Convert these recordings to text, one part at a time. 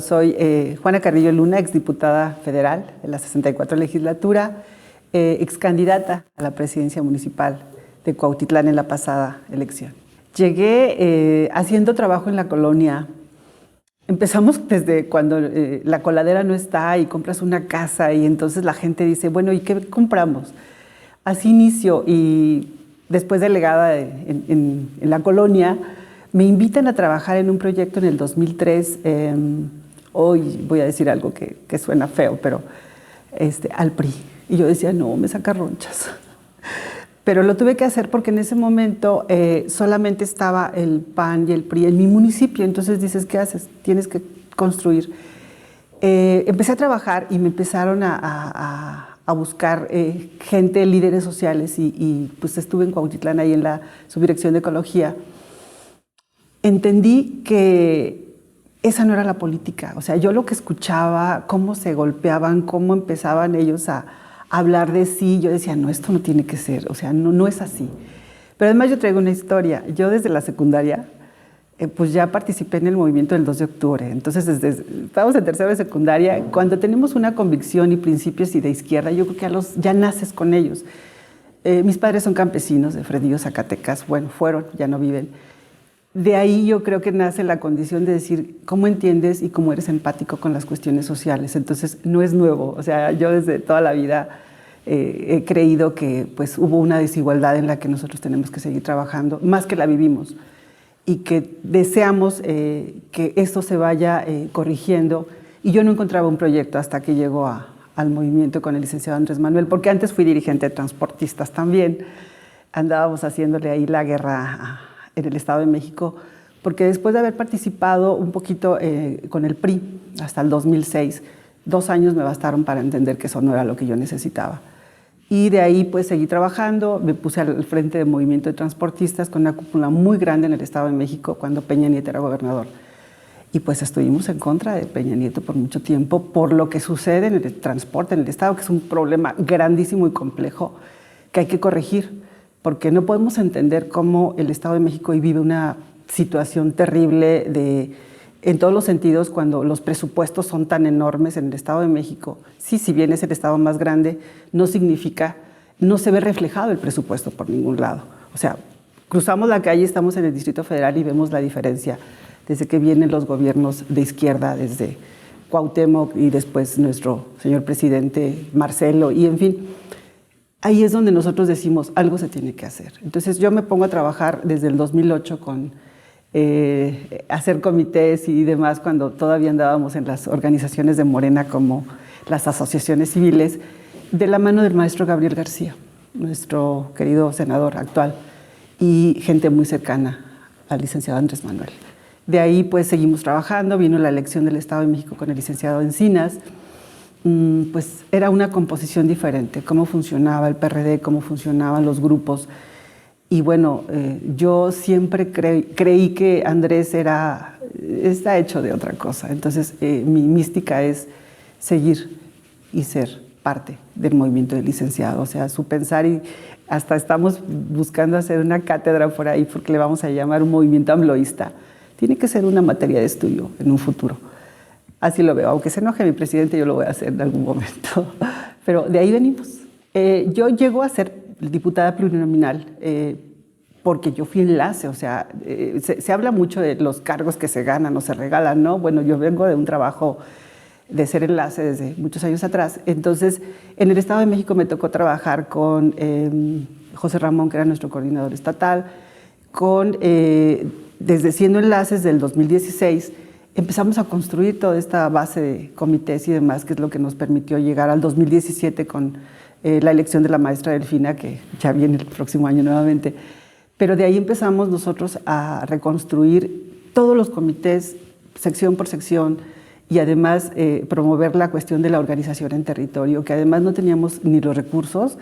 Soy Juana Carrillo Luna, exdiputada federal de la 64 legislatura, excandidata a la presidencia municipal de Cuautitlán en la pasada elección. Llegué haciendo trabajo en la colonia. Empezamos desde cuando la coladera no está y compras una casa y entonces la gente dice, bueno, ¿y qué compramos? Así inicio y después delegada en la colonia, me invitan a trabajar en un proyecto en el 2003, hoy voy a decir algo que suena feo, pero al PRI. Y yo decía, no, me saca ronchas. Pero lo tuve que hacer porque en ese momento solamente estaba el PAN y el PRI en mi municipio. Entonces dices, ¿qué haces? Tienes que construir. Empecé a trabajar y me empezaron a buscar gente, líderes sociales, y pues estuve en Cuautitlán ahí en la subdirección de ecología. Entendí que esa no era la política. O sea, yo lo que escuchaba, cómo se golpeaban, cómo empezaban ellos a hablar de sí, yo decía, no, esto no tiene que ser, o sea, no es así. Pero además yo traigo una historia. Yo desde la secundaria, pues ya participé en el movimiento del 2 de octubre. Entonces, estábamos en tercero de secundaria. Cuando tenemos una convicción y principios y de izquierda, yo creo que ya naces con ellos. Mis padres son campesinos de Fresnillo, Zacatecas. Bueno, fueron, ya no viven. De ahí yo creo que nace la condición de decir cómo entiendes y cómo eres empático con las cuestiones sociales. Entonces, no es nuevo. O sea, yo desde toda la vida he creído que pues, hubo una desigualdad en la que nosotros tenemos que seguir trabajando, más que la vivimos, y que deseamos que esto se vaya corrigiendo. Y yo no encontraba un proyecto hasta que llegó al movimiento con el licenciado Andrés Manuel, porque antes fui dirigente de transportistas también. Andábamos haciéndole ahí la guerra en el Estado de México, porque después de haber participado un poquito con el PRI hasta el 2006, 2 años me bastaron para entender que eso no era lo que yo necesitaba. Y de ahí pues seguí trabajando, me puse al frente del movimiento de transportistas con una cúpula muy grande en el Estado de México cuando Peña Nieto era gobernador. Y pues estuvimos en contra de Peña Nieto por mucho tiempo por lo que sucede en el transporte en el Estado, que es un problema grandísimo y complejo que hay que corregir, porque no podemos entender cómo el Estado de México hoy vive una situación terrible en todos los sentidos, cuando los presupuestos son tan enormes en el Estado de México. Sí, si bien es el estado más grande, no significa, no se ve reflejado el presupuesto por ningún lado. O sea, cruzamos la calle, estamos en el Distrito Federal y vemos la diferencia desde que vienen los gobiernos de izquierda, desde Cuauhtémoc y después nuestro señor presidente Marcelo, y en fin, ahí es donde nosotros decimos, algo se tiene que hacer. Entonces yo me pongo a trabajar desde el 2008 con hacer comités y demás, cuando todavía andábamos en las organizaciones de Morena como las asociaciones civiles, de la mano del maestro Gabriel García, nuestro querido senador actual, y gente muy cercana al licenciado Andrés Manuel. De ahí pues seguimos trabajando, vino la elección del Estado de México con el licenciado Encinas. Pues era una composición diferente, cómo funcionaba el PRD, cómo funcionaban los grupos. Y bueno, yo siempre creí que Andrés está hecho de otra cosa. Entonces, mi mística es seguir y ser parte del movimiento del licenciado. O sea, su pensar, y hasta estamos buscando hacer una cátedra por ahí porque le vamos a llamar un movimiento amloísta. Tiene que ser una materia de estudio en un futuro. Así lo veo. Aunque se enoje mi presidente, yo lo voy a hacer en algún momento. Pero de ahí venimos. Yo llego a ser diputada plurinominal porque yo fui enlace. O sea, se habla mucho de los cargos que se ganan o se regalan, ¿no? Bueno, yo vengo de un trabajo de ser enlace desde muchos años atrás. Entonces, en el Estado de México me tocó trabajar con José Ramón, que era nuestro coordinador estatal, desde siendo enlaces del 2016, empezamos a construir toda esta base de comités y demás, que es lo que nos permitió llegar al 2017 con la elección de la maestra Delfina, que ya viene el próximo año nuevamente. Pero de ahí empezamos nosotros a reconstruir todos los comités, sección por sección, y además promover la cuestión de la organización en territorio, que además no teníamos ni los recursos,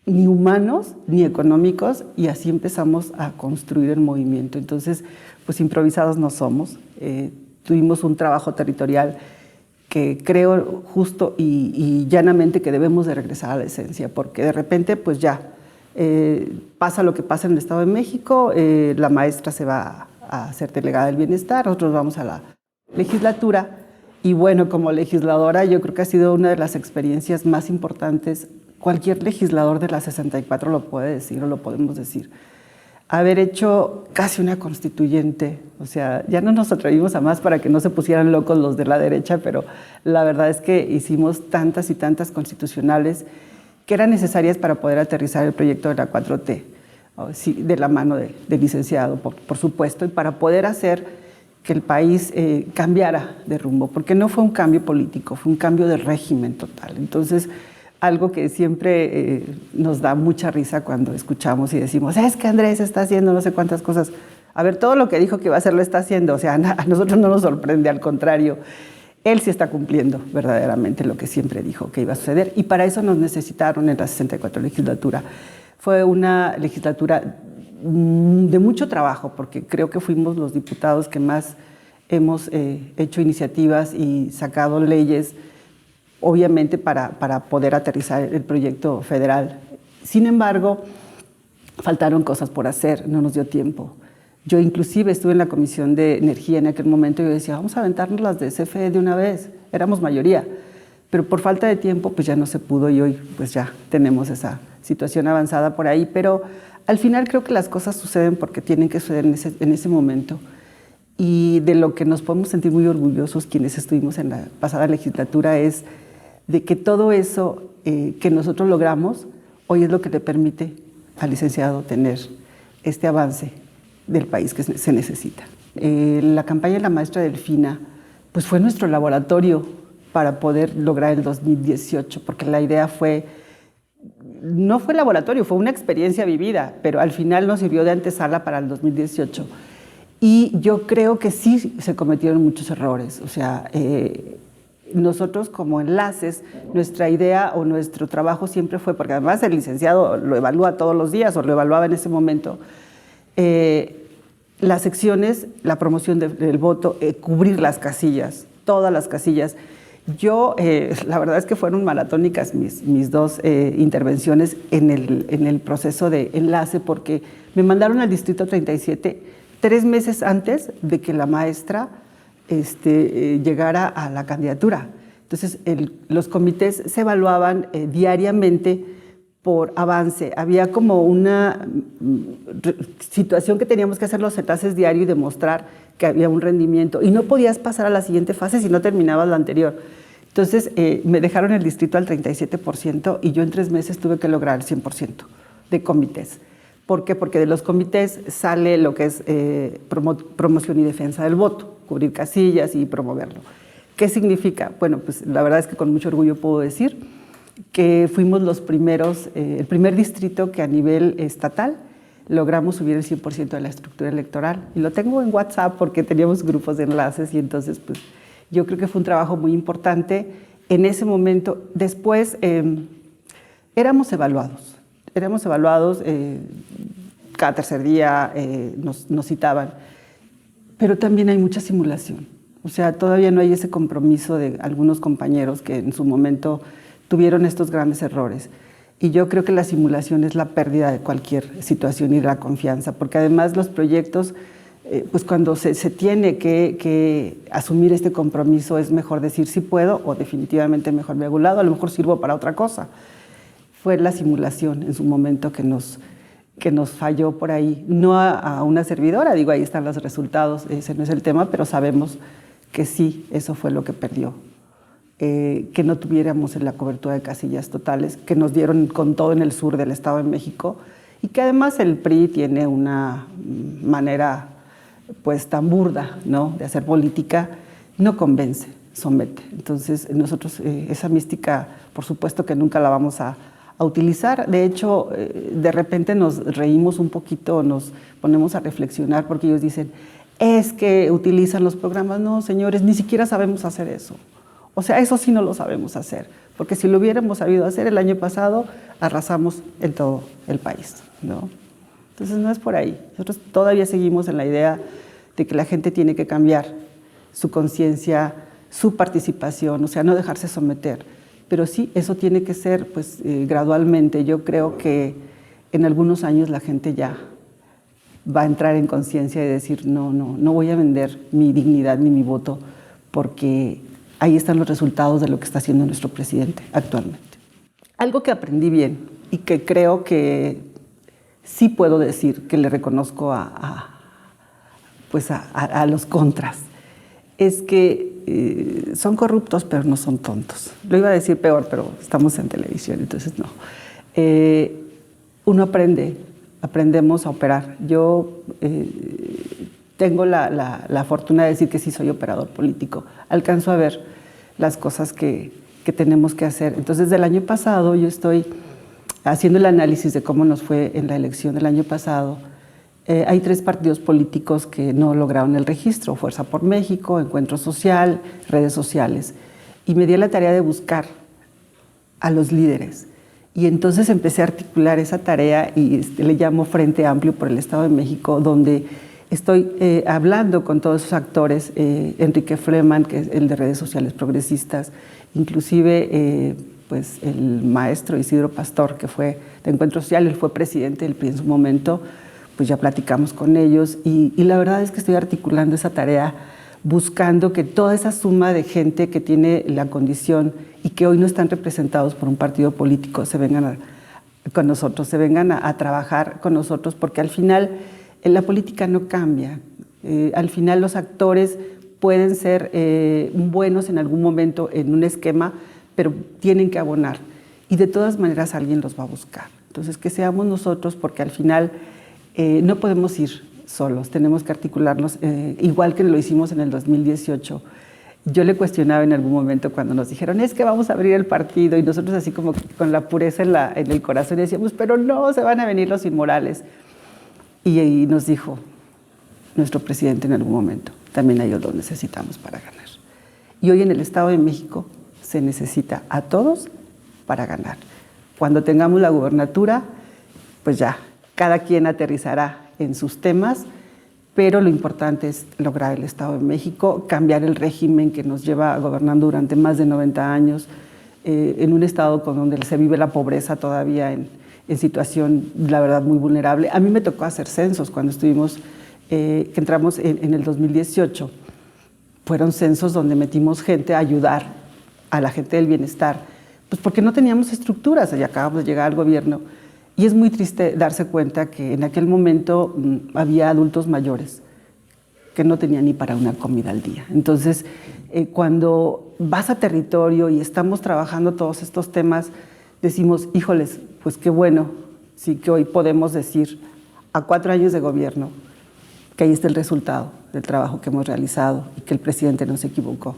ni humanos, ni económicos, y así empezamos a construir el movimiento. Entonces, pues improvisados no somos. Tuvimos un trabajo territorial que creo justo y llanamente que debemos de regresar a la esencia, porque de repente pues ya Pasa lo que pasa en el Estado de México, la maestra se va a ser delegada del bienestar, nosotros vamos a la legislatura. Y bueno, como legisladora, yo creo que ha sido una de las experiencias más importantes. Cualquier legislador de la 64 lo puede decir o lo podemos decir. Haber hecho casi una constituyente, o sea, ya no nos atrevimos a más para que no se pusieran locos los de la derecha, pero la verdad es que hicimos tantas y tantas constitucionales que eran necesarias para poder aterrizar el proyecto de la 4T, sí, de la mano del licenciado, por supuesto, y para poder hacer que el país cambiara de rumbo, porque no fue un cambio político, fue un cambio de régimen total. Entonces, algo que siempre nos da mucha risa cuando escuchamos y decimos, es que Andrés está haciendo no sé cuántas cosas. A ver, todo lo que dijo que iba a hacer lo está haciendo, o sea, a nosotros no nos sorprende, al contrario. Él sí está cumpliendo verdaderamente lo que siempre dijo que iba a suceder, y para eso nos necesitaron en la 64 legislatura. Fue una legislatura de mucho trabajo, porque creo que fuimos los diputados que más hemos hecho iniciativas y sacado leyes, obviamente para poder aterrizar el proyecto federal. Sin embargo, faltaron cosas por hacer, no nos dio tiempo. Yo inclusive estuve en la Comisión de Energía en aquel momento y yo decía, vamos a aventarnos las de CFE de una vez, éramos mayoría, pero por falta de tiempo pues ya no se pudo, y hoy pues ya tenemos esa situación avanzada por ahí, pero al final creo que las cosas suceden porque tienen que suceder en ese momento, y de lo que nos podemos sentir muy orgullosos quienes estuvimos en la pasada legislatura es de que todo eso que nosotros logramos hoy es lo que le permite al licenciado tener este avance del país que se necesita. La campaña de la maestra Delfina pues fue nuestro laboratorio para poder lograr el 2018, porque la idea no fue laboratorio, fue una experiencia vivida, pero al final nos sirvió de antesala para el 2018. Y yo creo que sí se cometieron muchos errores, o sea, nosotros como enlaces, nuestra idea o nuestro trabajo siempre fue, porque además el licenciado lo evalúa todos los días o lo evaluaba en ese momento, las secciones, la promoción del voto, cubrir las casillas, todas las casillas. Yo, la verdad es que fueron maratónicas mis dos intervenciones en el proceso de enlace, porque me mandaron al Distrito 37 3 meses antes de que la maestra llegara a la candidatura. Entonces, los comités se evaluaban diariamente por avance. Había como una situación que teníamos que hacer los enlaces diarios y demostrar que había un rendimiento, y no podías pasar a la siguiente fase si no terminabas la anterior. Entonces me dejaron el distrito al 37% y yo en 3 meses tuve que lograr el 100% de comités. ¿Por qué? Porque de los comités sale lo que es promoción y defensa del voto, cubrir casillas y promoverlo. ¿Qué significa? Bueno, pues la verdad es que con mucho orgullo puedo decir que fuimos los primeros, el primer distrito que a nivel estatal logramos subir el 100% de la estructura electoral. Y lo tengo en WhatsApp porque teníamos grupos de enlaces, y entonces pues yo creo que fue un trabajo muy importante en ese momento. Después éramos evaluados cada tercer día nos citaban, pero también hay mucha simulación. O sea, todavía no hay ese compromiso de algunos compañeros que en su momento tuvieron estos grandes errores. Y yo creo que la simulación es la pérdida de cualquier situación y de la confianza, porque además los proyectos, pues cuando se tiene que asumir este compromiso, es mejor decir sí puedo, o definitivamente mejor me hago un lado, a lo mejor sirvo para otra cosa. Fue la simulación en su momento que nos falló por ahí, no a una servidora, digo, ahí están los resultados, ese no es el tema, pero sabemos que sí, eso fue lo que perdió. Que no tuviéramos la cobertura de casillas totales, que nos dieron con todo en el sur del Estado de México, y que además el PRI tiene una manera pues tan burda, ¿no?, de hacer política, no convence, somete. Entonces nosotros esa mística, por supuesto que nunca la vamos a utilizar. De hecho, de repente nos reímos un poquito, nos ponemos a reflexionar porque ellos dicen, es que utilizan los programas. No, señores, ni siquiera sabemos hacer eso. O sea, eso sí no lo sabemos hacer, porque si lo hubiéramos sabido hacer el año pasado, arrasamos en todo el país, ¿no? Entonces no es por ahí. Nosotros todavía seguimos en la idea de que la gente tiene que cambiar su conciencia, su participación, o sea, no dejarse someter. Pero sí, eso tiene que ser pues, gradualmente. Yo creo que en algunos años la gente ya va a entrar en conciencia y decir, no voy a vender mi dignidad ni mi voto, porque ahí están los resultados de lo que está haciendo nuestro presidente actualmente. Algo que aprendí bien y que creo que sí puedo decir que le reconozco a los contras, es que son corruptos, pero no son tontos. Lo iba a decir peor, pero estamos en televisión, entonces no. Uno aprendemos a operar. Yo tengo la fortuna de decir que sí soy operador político. Alcanzo a ver las cosas que tenemos que hacer. Entonces, del año pasado yo estoy haciendo el análisis de cómo nos fue en la elección del año pasado. Hay 3 partidos políticos que no lograron el registro: Fuerza por México, Encuentro Social, redes sociales. Y me di a la tarea de buscar a los líderes. Y entonces empecé a articular esa tarea y le llamo Frente Amplio por el Estado de México, donde estoy hablando con todos esos actores, Enrique Fleman, que es el de redes sociales progresistas, inclusive pues el maestro Isidro Pastor, que fue de Encuentro Social, él fue presidente del PRI en su momento, pues ya platicamos con ellos y la verdad es que estoy articulando esa tarea, buscando que toda esa suma de gente que tiene la condición y que hoy no están representados por un partido político se vengan con nosotros, se vengan a trabajar con nosotros, porque al final la política no cambia. Al final los actores pueden ser buenos en algún momento en un esquema, pero tienen que abonar y de todas maneras alguien los va a buscar. Entonces que seamos nosotros, porque al final no podemos ir solos, tenemos que articularnos, igual que lo hicimos en el 2018. Yo le cuestionaba en algún momento cuando nos dijeron, es que vamos a abrir el partido, y nosotros así como con la pureza en el corazón decíamos, pero no, se van a venir los inmorales. Y nos dijo nuestro presidente en algún momento, también a ellos los necesitamos para ganar. Y hoy en el Estado de México se necesita a todos para ganar. Cuando tengamos la gubernatura, pues ya, cada quien aterrizará en sus temas, pero lo importante es lograr el Estado de México, cambiar el régimen que nos lleva gobernando durante más de 90 años, en un estado donde se vive la pobreza todavía en situación, la verdad, muy vulnerable. A mí me tocó hacer censos cuando estuvimos, que entramos en el 2018. Fueron censos donde metimos gente a ayudar a la gente del bienestar, pues porque no teníamos estructuras, y acabamos de llegar al gobierno. Y es muy triste darse cuenta que en aquel momento había adultos mayores que no tenían ni para una comida al día. Entonces, cuando vas a territorio y estamos trabajando todos estos temas, decimos, híjoles, pues qué bueno, sí que hoy podemos decir a 4 años de gobierno que ahí está el resultado del trabajo que hemos realizado y que el presidente no se equivocó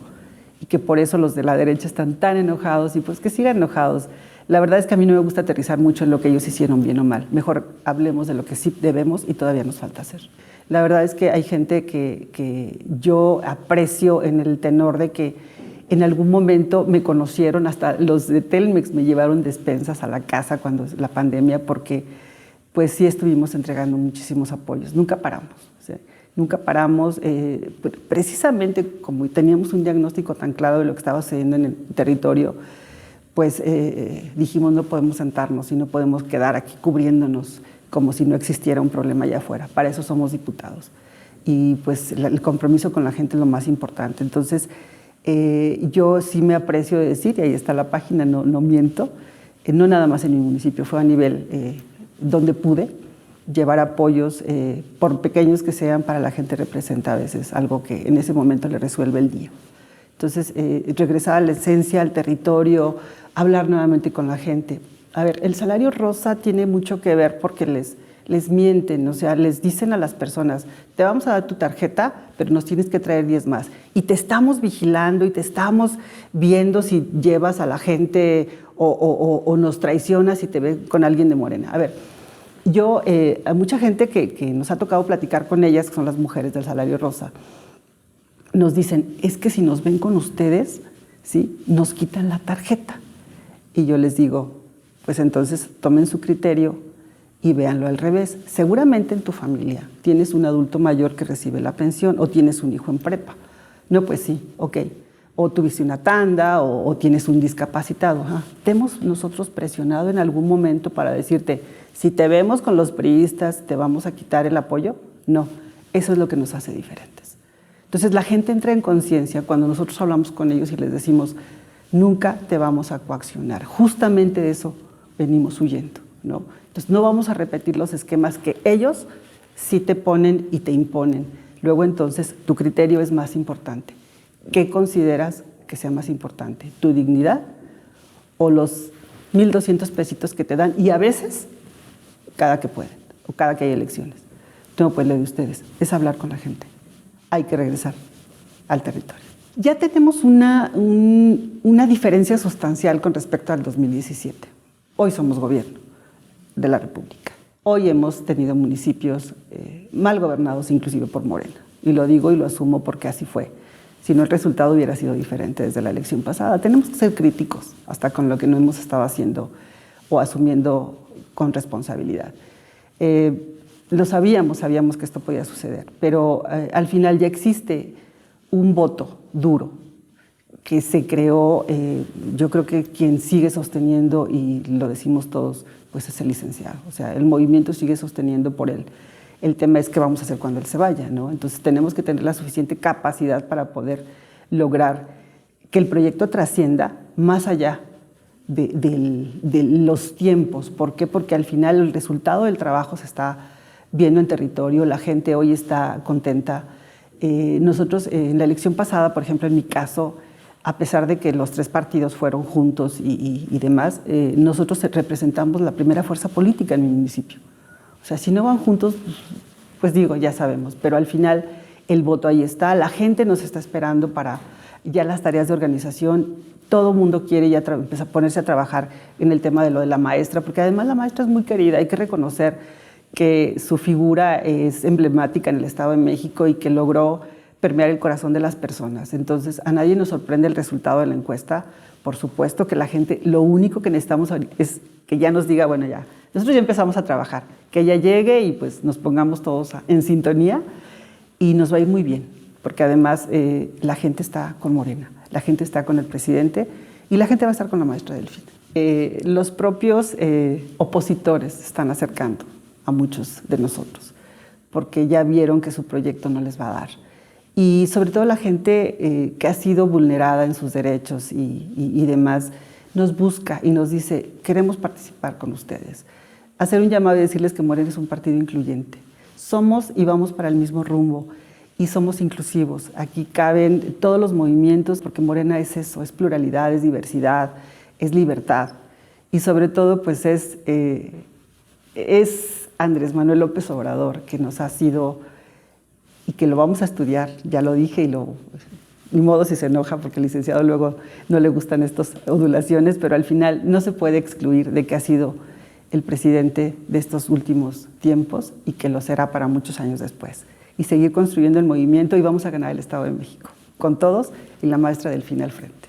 y que por eso los de la derecha están tan enojados y pues que sigan enojados. La verdad es que a mí no me gusta aterrizar mucho en lo que ellos hicieron bien o mal. Mejor hablemos de lo que sí debemos y todavía nos falta hacer. La verdad es que hay gente que yo aprecio en el tenor de que en algún momento me conocieron, hasta los de Telmex me llevaron despensas a la casa cuando la pandemia, porque pues sí estuvimos entregando muchísimos apoyos. Nunca paramos, ¿sí? Nunca paramos, precisamente como teníamos un diagnóstico tan claro de lo que estaba sucediendo en el territorio, pues dijimos no podemos sentarnos y no podemos quedar aquí cubriéndonos como si no existiera un problema allá afuera. Para eso somos diputados. Y pues el compromiso con la gente es lo más importante. Entonces, yo sí me aprecio de decir, y ahí está la página, no miento, no nada más en mi municipio, fue a nivel donde pude llevar apoyos, por pequeños que sean, para la gente representa a veces algo que en ese momento le resuelve el día. Entonces, regresar a la esencia, al territorio, hablar nuevamente con la gente. A ver, el salario rosa tiene mucho que ver porque les mienten, o sea, les dicen a las personas, te vamos a dar tu tarjeta, pero nos tienes que traer 10 más. Y te estamos vigilando y te estamos viendo si llevas a la gente o nos traicionas si te ven con alguien de Morena. A ver, yo, a mucha gente que nos ha tocado platicar con ellas, que son las mujeres del salario rosa, nos dicen, es que si nos ven con ustedes, ¿sí?, nos quitan la tarjeta. Y yo les digo, pues entonces tomen su criterio y véanlo al revés. Seguramente en tu familia tienes un adulto mayor que recibe la pensión o tienes un hijo en prepa. No, pues sí, ok. O tuviste una tanda o tienes un discapacitado. Te hemos nosotros presionado en algún momento para decirte, Si te vemos con los priistas, ¿te vamos a quitar el apoyo? No, eso es lo que nos hace diferentes. Entonces la gente entra en conciencia cuando nosotros hablamos con ellos y les decimos, nunca te vamos a coaccionar. Justamente de eso venimos huyendo, ¿no? Entonces no vamos a repetir los esquemas que ellos sí te ponen y te imponen. Luego entonces tu criterio es más importante. ¿Qué consideras que sea más importante? ¿Tu dignidad o los 1,200 pesitos que te dan? Y a veces, cada que pueden o cada que hay elecciones. No, pues lo de ustedes es hablar con la gente. Hay que regresar al territorio. Ya tenemos una diferencia sustancial con respecto al 2017. Hoy somos gobierno de la República. Hoy hemos tenido municipios mal gobernados, inclusive por Morena. Y lo digo y lo asumo porque así fue. Si no, el resultado hubiera sido diferente desde la elección pasada. Tenemos que ser críticos hasta con lo que no hemos estado haciendo o asumiendo con responsabilidad. Lo sabíamos que esto podía suceder, pero al final ya existe un voto duro que se creó. Yo creo que quien sigue sosteniendo, y lo decimos todos, pues es el licenciado. O sea, el movimiento sigue sosteniendo por él. El tema es qué vamos a hacer cuando él se vaya, ¿no? Entonces tenemos que tener la suficiente capacidad para poder lograr que el proyecto trascienda más allá de los tiempos. ¿Por qué? Porque al final el resultado del trabajo se está viendo en territorio, la gente hoy está contenta. Nosotros en la elección pasada, por ejemplo, en mi caso, a pesar de que los 3 partidos fueron juntos y demás, nosotros representamos la primera fuerza política en mi municipio. O sea, si no van juntos, pues digo, ya sabemos, pero al final el voto ahí está, la gente nos está esperando para ya las tareas de organización. Todo el mundo quiere ya empezar a ponerse a trabajar en el tema de lo de la maestra, porque además la maestra es muy querida. Hay que reconocer que su figura es emblemática en el Estado de México y que logró permear el corazón de las personas. Entonces, a nadie nos sorprende el resultado de la encuesta. Por supuesto que la gente, lo único que necesitamos es que ya nos diga, bueno, ya, nosotros ya empezamos a trabajar, que ella llegue y pues nos pongamos todos en sintonía y nos va a ir muy bien, porque además la gente está con Morena, la gente está con el presidente y la gente va a estar con la maestra Delfina. Los propios opositores se están acercando a muchos de nosotros, porque ya vieron que su proyecto no les va a dar. Y sobre todo la gente que ha sido vulnerada en sus derechos y demás, nos busca y nos dice, queremos participar con ustedes. Hacer un llamado y decirles que Morena es un partido incluyente. Somos y vamos para el mismo rumbo y somos inclusivos. Aquí caben todos los movimientos, porque Morena es eso, es pluralidad, es diversidad, es libertad. Y sobre todo, pues es Andrés Manuel López Obrador, que nos ha sido, y que lo vamos a estudiar, ya lo dije, y ni modo si se enoja, porque al licenciado luego no le gustan estas ondulaciones, pero al final no se puede excluir de que ha sido el presidente de estos últimos tiempos y que lo será para muchos años después. Y seguir construyendo el movimiento, y vamos a ganar el Estado de México, con todos y la maestra Delfina al frente.